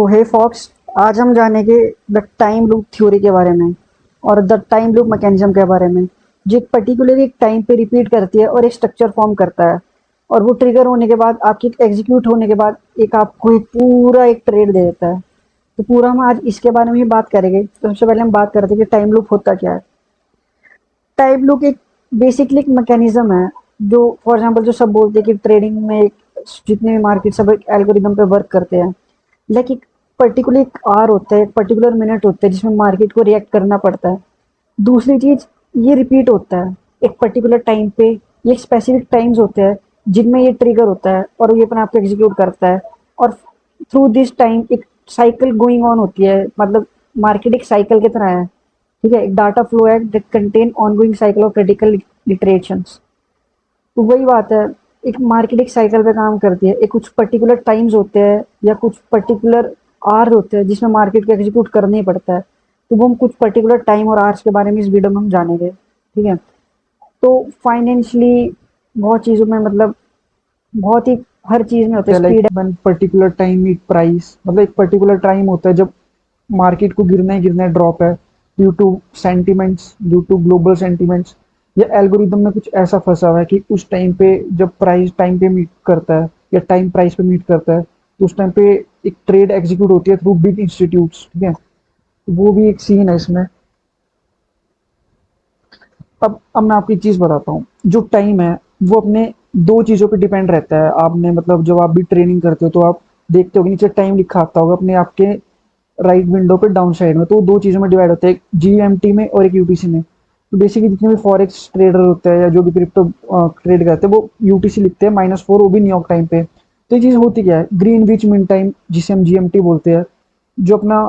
हे fox, आज हम जानेंगे द टाइम लूप थ्योरी के बारे में और द टाइम लूप मैकेनिज्म के बारे में, जो एक पर्टिकुलर एक टाइम पे रिपीट करती है और एक स्ट्रक्चर फॉर्म करता है। और वो ट्रिगर होने के बाद, आपकी एग्जीक्यूट होने के बाद, एक आपको एक पूरा एक ट्रेड दे देता है। तो पूरा हम आज इसके बारे में ही बात करेंगे। तो सबसे पहले हम बात करते हैं कि टाइम लूप होता क्या है। टाइम लूप एक बेसिकली एक मैकेनिज्म है, जो फॉर एग्जांपल जो सब बोलते हैं कि ट्रेडिंग में जितने भी मार्केट सब एक एल्गोरिदम पे वर्क करते हैं। लाइक एक पर्टिकुलर एक आवर होता है, एक पर्टिकुलर मिनट होता है जिसमें मार्केट को रिएक्ट करना पड़ता है। दूसरी चीज, ये रिपीट होता है एक पर्टिकुलर टाइम पे। ये स्पेसिफिक टाइम्स होते हैं जिनमें ये ट्रिगर होता है और ये अपने आप को एग्जीक्यूट करता है। और थ्रू दिस टाइम एक साइकिल गोइंग ऑन होती है, मतलब मार्केट एक साइकिल की तरह है। ठीक है, एक डाटा फ्लो है that contain ongoing cycle of critical iterations. तो वही बात है, एक मार्केट एक साइकिल पे काम करती है। एक कुछ पर्टिकुलर टाइम्स होते हैं या कुछ पर्टिकुलर आवर होते हैं जिसमें मार्केट को एग्जीक्यूट करना ही पड़ता है। तो वो हम कुछ पर्टिकुलर टाइम और आवर्स के बारे में इस वीडियो में हम जानेंगे। ठीक है, तो फाइनेंशियली बहुत चीज़ों में, मतलब बहुत ही हर चीज़ में होता है like speed. One particular time एक प्राइस, मतलब एक पर्टिकुलर टाइम होता है जब मार्केट को गिरना है, ड्रॉप है due to sentiments, due to global sentiments, या एल्गोरिदम में कुछ ऐसा फंसा हुआ है कि उस टाइम पे जब प्राइस टाइम पे मीट करता है या टाइम प्राइस पे मीट करता है, तो उस टाइम पे एक ट्रेड एग्जीक्यूट होती है थ्रू बिग इंस्टीट्यूट्स। ठीक है, तो वो भी एक सीन है इसमें। अब मैं आपको एक चीज़ बताता हूँ। जो टाइम है वो अपने दो चीज़ों पे डिपेंड रहता है। आपने मतलब जब आप भी ट्रेनिंग करते हो तो आप देखते हो कि नीचे टाइम लिखा आता होगा अपने आपके राइट विंडो पे डाउन साइड में। तो वो दो चीज़ों में डिवाइड होता है, एक जीएमटी में और एक यूटीसी में। तो बेसिकली जितने भी फॉरेक्स ट्रेडर होते हैं या जो भी क्रिप्टो ट्रेड करते हैं वो यूटीसी लिखते हैं -4, वो भी न्यूयॉर्क टाइम पे। तो ये चीज़ होती क्या है, ग्रीनविच मीन टाइम जिसे हम जीएमटी बोलते हैं, जो अपना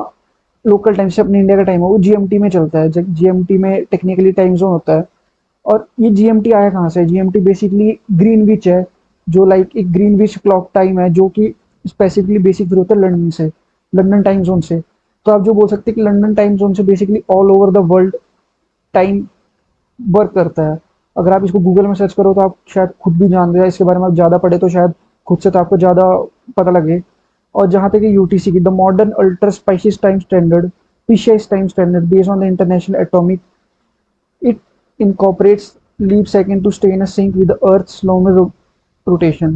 लोकल टाइम से अपने इंडिया का टाइम है वो जीएमटी में चलता है। जीएमटी में टेक्निकली टाइम जोन होता है। और ये जीएमटी आया कहाँ से? जीएमटी बेसिकली ग्रीनविच है, जो लाइक एक ग्रीनविच क्लॉक टाइम है जो कि स्पेसिफिकली बेसिक होता है लंदन से, लंदन टाइम जोन से। तो आप जो बोल सकते हैं कि लंदन टाइम जोन से basically all over the world time work करता है। अगर आप इसको गूगल में सर्च करो तो आप शायद खुद भी जान रहे हैं इसके बारे में, आप ज़्यादा पढ़े तो शायद खुद से तो आपको ज़्यादा पता लगे। और जहाँ तक कि यूटीसी की, द मॉडर्न अल्ट्रा स्पाइसिस time standard, precious time standard based on the international atomic, it incorporates leap second to stay in a sync with the Earth's normal rotation.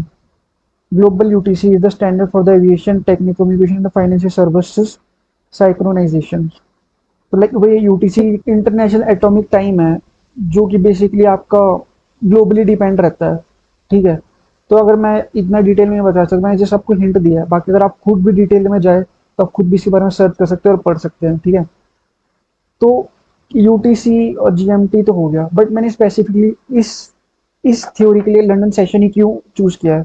Global UTC is the standard for the aviation, telecommunication, and the financial services synchronization. तो like वही UTC international atomic time है, जो कि basically आपका globally depend रहता है। ठीक है, तो अगर मैं इतना डिटेल में नहीं बता सकता, मैंने जैसे आपको हिंट दिया है। बाकी अगर आप खुद भी डिटेल में जाए तो आप खुद भी इसके बारे में सर्च कर सकते हैं और पढ़ सकते हैं। ठीक है, तो यूटीसी और जीएमटी तो हो गया, बट मैंने स्पेसिफिकली इस थ्योरी के लिए लंदन सेशन ही क्यों चूज किया है।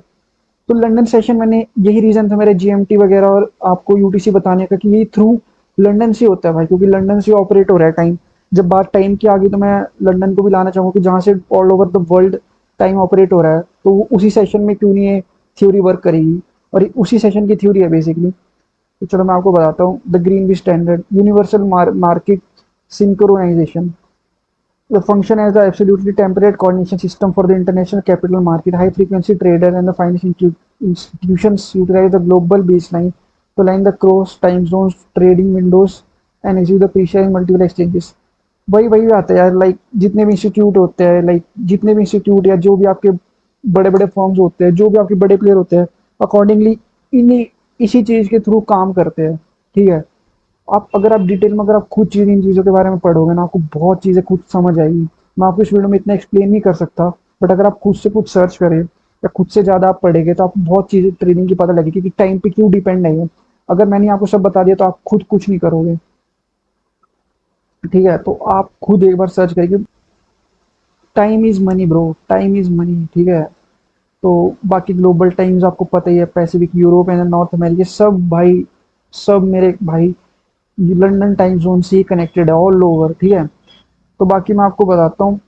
तो लंदन सेशन मैंने, यही रीजन था मेरे जीएमटी वगैरह और आपको यूटीसी बताने का, कि ये थ्रू लंदन से होता है भाई, क्योंकि लंदन से ऑपरेट हो रहा है टाइम। जब बात टाइम की आ गई तो मैं लंदन को भी लाना चाहूँगा कि जहाँ से all over the world time operate हो रहा है, तो उसी सेशन में क्यों नहीं ये थ्योरी वर्क करेगी। और उसी सेशन की थ्योरी है बेसिकली। तो चलो मैं आपको बताता हूँ। The Greenwich standard universal market synchronization. The function as the absolutely temperate coordination system for the international capital market. High frequency trader and the financial institutions utilize the global baseline to line the cross time zones, trading windows, and execute the pre-share in multiple exchanges. वही वही आता है यार, like जितने भी institute होते हैं, like जितने भी इंस्टीट्यूट या जो भी आपके बड़े बड़े फॉर्म्स होते हैं, जो भी आपके बड़े प्लेयर होते हैं, अकॉर्डिंगली इन्हीं इसी चीज के थ्रू काम करते हैं। ठीक है, आप अगर आप डिटेल में अगर आप खुद इन चीज़ों के बारे में पढ़ोगे ना, आपको बहुत चीज़ें खुद समझ आएगी। मैं आपको इस वीडियो में इतना एक्सप्लेन नहीं कर सकता, बट अगर आप खुद से कुछ सर्च करें या खुद से ज़्यादा आप पढ़ेंगे तो आपको बहुत चीज़ें ट्रेनिंग की पता लगेगी कि टाइम पे क्यों डिपेंड नहीं है। अगर मैंने आपको सब बता दिया तो आप खुद कुछ नहीं करोगे। ठीक है, तो आप खुद एक बार सर्च करेंगे। Time is money bro, time is money. ठीक है, तो बाकी ग्लोबल टाइम्स आपको पता ही है, Pacific, Europe and north America, सब भाई, सब मेरे भाई लंदन टाइम जोन से ही कनेक्टेड है ऑल ओवर। ठीक है, तो बाकी मैं आपको बताता हूँ।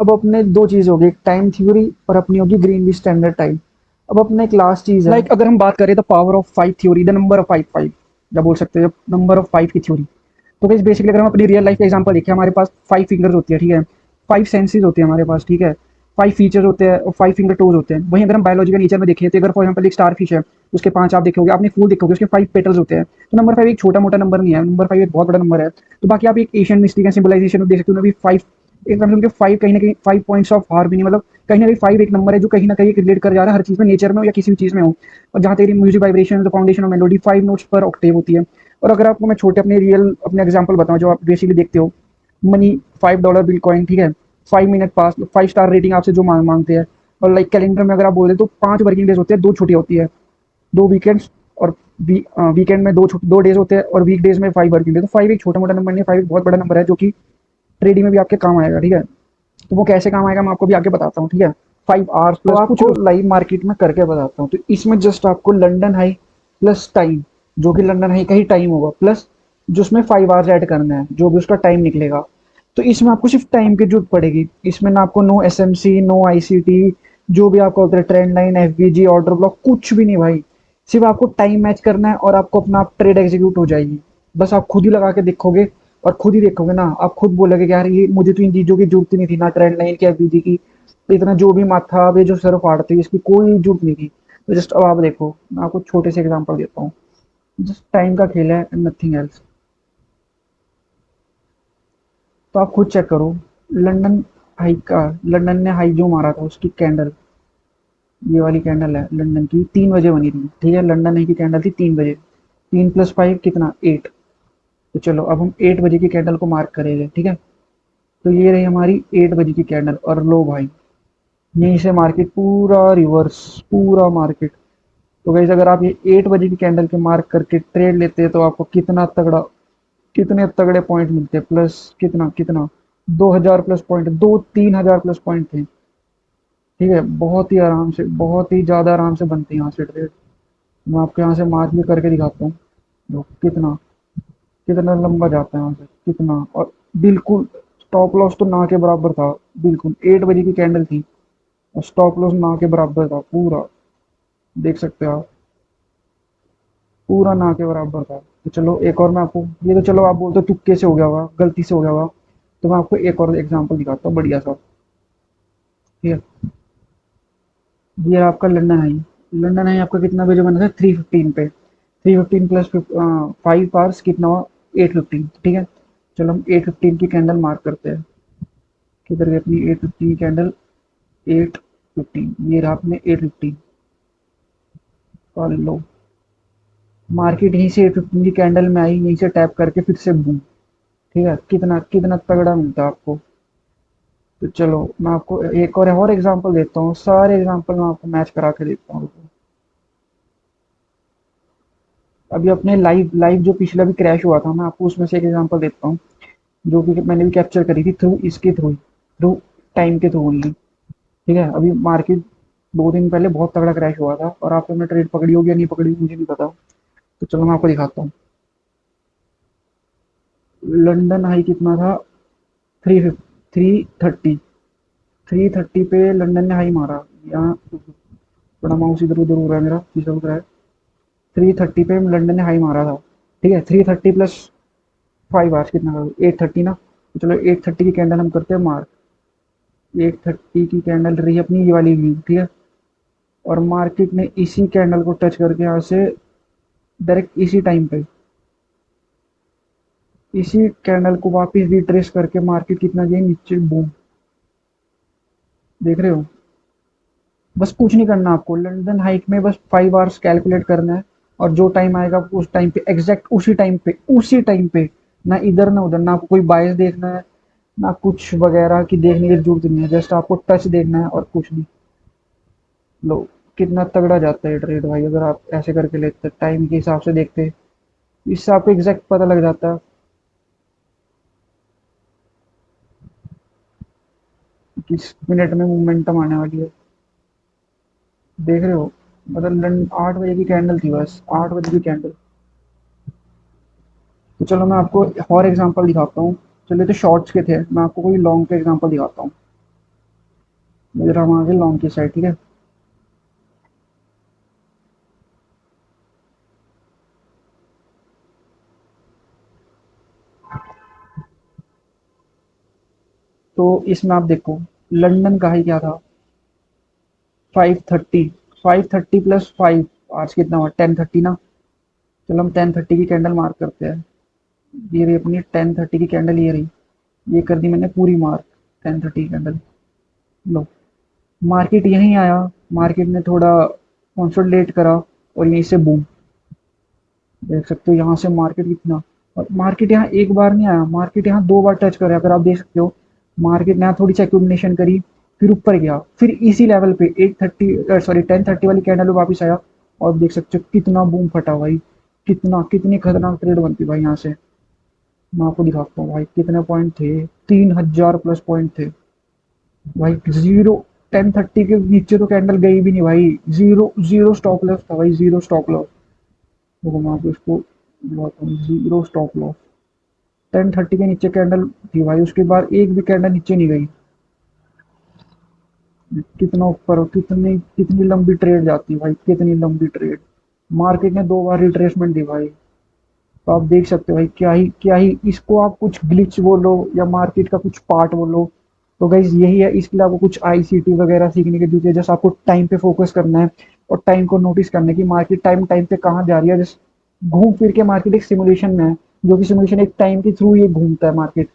अब अपने दो चीज़ होगी, एक टाइम थ्योरी और अपनी होगी ग्रीनविच स्टैंडर्ड टाइम। अब अपने एक लास्ट चीज़ है, लाइक अगर हम बात करें the power of five theory, the number of five, five या बोल सकते हैं नंबर ऑफ फाइव की थ्योरी। तो गाइस बेसिकली अगर हम अपनी रियल लाइफ का एग्जांपल देखें, हमारे पास फाइव फिंगर्स होती है। ठीक है, फाइव सेंसेस होती है हमारे पास। ठीक है, 5 फीचर्स होते हैं और 5 फिंगर टोज होते हैं। वहीं अगर हम बायोलॉजी का नेचर में देखें तो अगर फॉर एग्जाम्पल एक स्टार फिश है, उसके 5 आप देखोगे, आपने फूल देखोगे, उसके 5 पेटल्स होते हैं। तो नंबर 5 एक छोटा-मोटा नंबर नहीं है, नंबर 5 एक बहुत बड़ा नंबर है। तो बाकी आप एक एशियन मिस्टिक एंड सिम्बलाइजेशन में देख सकते हो, उन्होंने भी 5 एक तरह से उनके 5 कहीं न कहीं 5 पॉइंट्स ऑफ हार्मनी, मतलब कहीं न कहीं 5 एक नंबर है जो कहीं न कहीं रिलेट कर जा रहा है हर चीज़ में, नेचर में हो या किसी भी चीज़ में हो। और जहाँ तक music vibration, the foundation of melody 5 notes पर ऑक्टेव होती है। और अगर आपको मैं छोटे अपने रियल अपने एग्जांपल बताऊँ जो आप बेसिकली देखते हो, मनी $5 बिटकॉइन, ठीक है? 5 मिनट पास 5 स्टार रेटिंग आपसे जो माँगते हैं। और लाइक कैलेंडर में अगर आप बोल दें तो 5 वर्किंग डेज़ होते हैं, 2 छुट्टी होती है, 2 वीकेंड्स और वीकेंड में 2 डेज़ होते हैं और वीकडेज़ में 5 वर्किंग डे। तो 5 एक छोटा-मोटा नंबर नहीं है, 5 एक बहुत बड़ा नंबर है जो कि ट्रेडिंग में भी आपके काम आएगा, ठीक है? तो वो कैसे काम आएगा मैं आपको भी आगे बताता हूँ, ठीक है? 5 आवर्स तो प्लस कुछ आपको लाइव मार्केट में करके बताता हूँ। तो इसमें जस्ट आपको लंदन हाई प्लस टाइम, जो कि लंदन हाई का ही टाइम होगा, प्लस जो उसमें 5 आवर्स ऐड करना है, जो भी उसका टाइम निकलेगा। तो इसमें आपको सिर्फ टाइम की जरूरत पड़ेगी। इसमें ना आपको नो एसएमसी, नो आईसीटी, जो भी आपको होता है trend line, FBG, order block, कुछ भी नहीं भाई। सिर्फ आपको टाइम मैच करना है और आपको अपना ट्रेड एग्जीक्यूट हो जाएगी। बस आप खुद ही लगा के देखोगे और खुद ही देखोगे ना, आप खुद बोलोगे कि यार ये मुझे तो इन चीज़ों की ज़रूरत ही नहीं थी, ना ट्रेंड लाइन की, एफबीजी की, इतना जो भी माथा अब ये जो सर फाड़ते हैं इसकी कोई ज़रूरत नहीं थी। तो जस्ट अब आप देखो, मैं आपको छोटे से एग्जांपल देता हूँ। जस्ट टाइम का खेल है एंड नथिंग एल्स। तो आप खुद चेक करो, लंदन हाई का, लंदन ने हाई जो मारा था उसकी कैंडल, ये वाली कैंडल है लंदन की, 3 बजे बनी थी, ठीक है? लंदन हाई की कैंडल थी 3 बजे, 3 + 5 कितना 8। तो चलो अब हम 8 बजे की कैंडल को मार्क करेंगे, ठीक है? तो ये रही हमारी 8 बजे की कैंडल और लो भाई, यहीं से मार्केट पूरा रिवर्स, पूरा मार्केट। तो गाइस अगर आप ये 8 बजे की कैंडल के मार्क करके ट्रेड लेते हैं तो आपको कितना तगड़ा, कितने तगड़े पॉइंट मिलते हैं, प्लस कितना कितना 2000 प्लस पॉइंट, 2-3 हजार प्लस पॉइंट थे, ठीक है? बहुत ही आराम से, बहुत ही ज़्यादा आराम से बनते हैं यहाँ से ट्रेड। मैं आपको यहाँ से मार्क भी करके दिखाता हूँ। देखो कितना, कितना लंबा जाता है यहाँ से, कितना, और बिल्कुल स्टॉप लॉस तो ना के बराबर था। बिल्कुल 8 बजे की कैंडल थी और स्टॉप लॉस ना के बराबर था पूरा, देख सकते हो आप, पूरा ना के बराबर था। तो चलो एक और मैं आपको, ये तो चलो आप बोलते हो तुक्के से हो गया होगा, गलती से हो गया होगा, तो मैं आपको एक और एग्जांपल दिखाता हूँ बढ़िया सा, ठीक है? ये आपका लंदन आई, लंदन आई आपका कितना बजे बना था, 3:15 पे, 3:15 प्लस 5 आवर्स कितना हुआ, 8:15, ठीक है? चलो हम 8:15 की कैंडल मार्क करते हैं। किधर गई अपनी 8:15 की कैंडल, 8:15, ये रहा अपने 8:15 और लो, मार्केट यहीं से 8:15 की कैंडल में आई, यहीं से टैप करके फिर से बूम, ठीक है? कितना कितना तगड़ा मिलता है आपको। तो चलो मैं आपको एक और एग्जांपल देता हूँ, सारे एग्जांपल मैं आपको मैच करा के देता हूँ। अभी अपने लाइव लाइव जो पिछला भी क्रैश हुआ था, मैं आपको उसमें से एक एग्जांपल देता हूँ, जो कि मैंने भी कैप्चर करी थी थ्रू इसके थ्रू, थ्रू टाइम के थ्रू ओनली, ठीक है? अभी मार्केट 2 दिन पहले बहुत तगड़ा क्रैश हुआ था और आपने ट्रेड पकड़ी होगी या नहीं पकड़ी मुझे नहीं पता। तो चलो मैं आपको दिखाता हूँ। लंदन हाई कितना था, 330, 330 पे लंदन ने हाई मारा। यहाँ थोड़ा माउस इधर उधर हो रहा है मेरा, पीछे रुक रहा है। 330 पे लंदन ने हाई मारा था, ठीक है? 330 प्लस 5 आवर्स कितना, 8:30 ना। तो चलो 8:30 की कैंडल हम करते हैं मार्क। 8:30 की कैंडल रही अपनी ये वाली व्यू, ठीक है? और मार्केट ने इसी कैंडल को टच करके यहाँ से डायरेक्ट इसी टाइम पे, इसी कैंडल को वापस रिट्रेस करके मार्केट कितना गई नीचे, बूम, देख रहे हो? बस कुछ नहीं करना आपको, लंदन हाइक में बस 5 आवर्स कैलकुलेट करना है और जो टाइम आएगा उस टाइम पे एग्जैक्ट उसी टाइम पे, उसी टाइम पे, ना इधर ना उधर, ना आपको कोई बायस देखना है, ना कुछ वगैरह की देखने की जरूरत नहीं है, जस्ट आपको टच देखना है और कुछ नहीं। लो, कितना तगड़ा जाता है ट्रेड भाई, अगर आप ऐसे करके लेते टाइम के हिसाब से देखते, इससे आपको एग्जैक्ट पता लग जाता है कि किस मिनट में मोमेंटम आने वाली है। देख रहे हो? मतलब 8 बजे की कैंडल थी, बस 8 बजे की कैंडल। तो चलो मैं आपको और एग्जांपल दिखाता हूँ। चलिए तो शॉर्ट्स के थे, मैं आपको कोई लॉन्ग के एग्जांपल दिखाता हूँ। इधर हम आगे लॉन्ग की साइड, ठीक है? तो इसमें आप देखो, लंदन का हाई क्या था, 530, 530 प्लस 5, आज कितना हुआ 1030 ना। चलो हम 1030 की कैंडल मार्क करते हैं। ये रही अपनी 1030 की कैंडल, ये रही, ये कर दी मैंने पूरी मार्क 1030 की कैंडल। लो, मार्केट यहीं आया, मार्केट ने थोड़ा कंसोलिडेट करा और यहीं से बूम, देख सकते हो यहाँ से मार्केट कितना, और मार्केट यहाँ एक बार नहीं आया, मार्केट यहाँ दो बार टच करे, अगर आप देख सकते हो। मार्केट ने यहाँ थोड़ी सी एक्यूमुलेशन करी, फिर ऊपर गया, फिर इसी लेवल पे 830 सॉरी 1030 वाली कैंडल में वापस आया, और देख सकते हो कितना बूम फटा भाई, कितना कितनी खतरनाक ट्रेड बनती भाई यहाँ से। मैं आपको दिखाता हूँ भाई कितने पॉइंट थे, 3000 प्लस पॉइंट थे भाई। जीरो 1030 के नीचे तो कैंडल गई भी नहीं भाई, जीरो जीरो स्टॉप लॉस था भाई, जीरो स्टॉप लॉस। देखो मैं आपको इसको बताता हूँ, जीरो स्टॉप लॉस, 1030 के नीचे कैंडल थी भाई, उसके बाद एक भी कैंडल नीचे नहीं गई। कितना ऊपर, कितनी कितनी लंबी ट्रेड जाती है भाई, कितनी लंबी ट्रेड। मार्केट ने दो बार रिट्रेसमेंट दी भाई, तो आप देख सकते हो भाई, क्या ही इसको आप कुछ ग्लिच बोलो या मार्केट का कुछ पार्ट बोलो, तो गाइज यही है। इसके लिए आपको कुछ आईसीटी वगैरह सीखने की जरूरत है, जैसे आपको टाइम पे फोकस करना है और टाइम को नोटिस करना है कि मार्केट टाइम टाइम पे कहाँ जा रही है। जैसे घूम फिर के मार्केट एक सिमुलेशन में है, जो कि सिमुलेशन एक टाइम के थ्रू ये घूमता है मार्केट,